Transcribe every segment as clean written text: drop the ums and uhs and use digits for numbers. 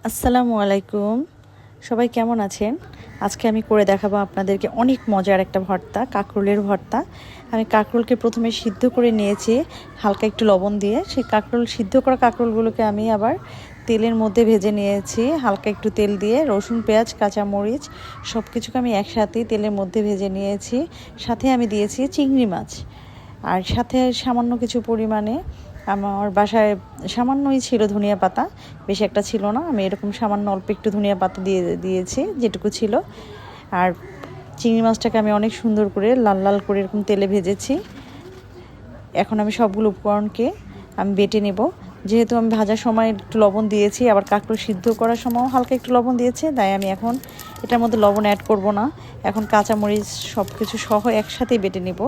আসসালামু আলাইকুম। সবাই কেমন আছেন? আজকে আমি করে দেখাবো আপনাদেরকে অনেক মজার একটা ভর্তা, কাঁকরোলের ভর্তা। আমি কাঁকরোলকে প্রথমে সিদ্ধ করে নিয়েছি হালকা একটু লবণ দিয়ে। সেই সিদ্ধ করা কাঁকরোলগুলোকে আমি আবার তেলের মধ্যে ভেজে নিয়েছি হালকা একটু তেল দিয়ে। রসুন, পেঁয়াজ, কাঁচামরিচ সব কিছুকে আমি একসাথেই তেলের মধ্যে ভেজে নিয়েছি। সাথে আমি দিয়েছি চিংড়ি মাছ, আর সাথে সামান্য কিছু পরিমাণে আমার বাসায় সামান্যই ছিল ধনিয়া পাতা, বেশি একটা ছিল না। আমি এরকম সামান্য অল্প একটু ধনিয়া পাতা দিয়েছি যেটুকু ছিল। আর চিংড়ি মাছটাকে আমি অনেক সুন্দর করে লাল লাল করে এরকম তেলে ভেজেছি। এখন আমি সবগুলো উপকরণকে আমি বেটে নেব। যেহেতু আমি ভাজার সময় একটু লবণ দিয়েছি, আবার কাঁকড়ো সিদ্ধ করার সময়ও হালকা একটু লবণ দিয়েছি, তাই আমি এখন এটার মধ্যে লবণ অ্যাড করব না। এখন কাঁচামরিচ সব কিছু সহ একসাথেই বেটে নেব।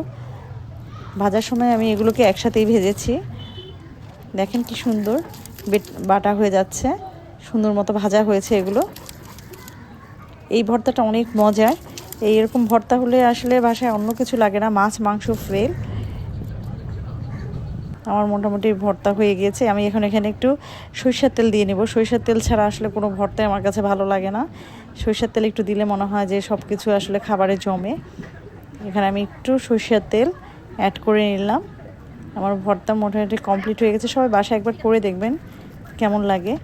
ভাজার সময় আমি এগুলোকে একসাথেই ভেজেছি। দেখেন কি সুন্দর বাটা হয়ে যাচ্ছে, সুন্দর মতো ভাজা হয়েছে এগুলো। এই ভর্তাটা অনেক মজার। এইরকম ভর্তা হলে আসলে বাসায় অন্য কিছু লাগে না, মাছ মাংস ফেল। আমার মোটামুটি ভর্তা হয়ে গিয়েছে। আমি এখন এখানে একটু সরিষার তেল দিয়ে নেব। সরিষার তেল ছাড়া আসলে কোনো ভর্তাই আমার কাছে ভালো লাগে না। সরিষার তেল একটু দিলে মনে হয় যে সব কিছু আসলে খাবারে জমে। এখানে আমি একটু সরিষার তেল অ্যাড করে নিলাম। আমার ভর্তা মোটামুটি কমপ্লিট হয়ে গেছে। সবাই বাসায় একবার করে দেখবেন কেমন লাগে।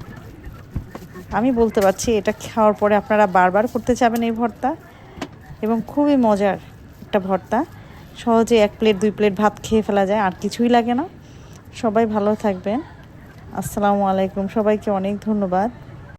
আমি বলতে পারছি এটা খাওয়ার পরে আপনারা বারবার করতে চাবেন এই ভর্তা, এবং খুবই মজার একটা ভর্তা। সহজে 1 প্লেট 2 প্লেট ভাত খেয়ে ফেলা যায়, আর কিছুই লাগে না। সবাই ভালো থাকবেন। আসসালামু আলাইকুম। সবাইকে অনেক ধন্যবাদ।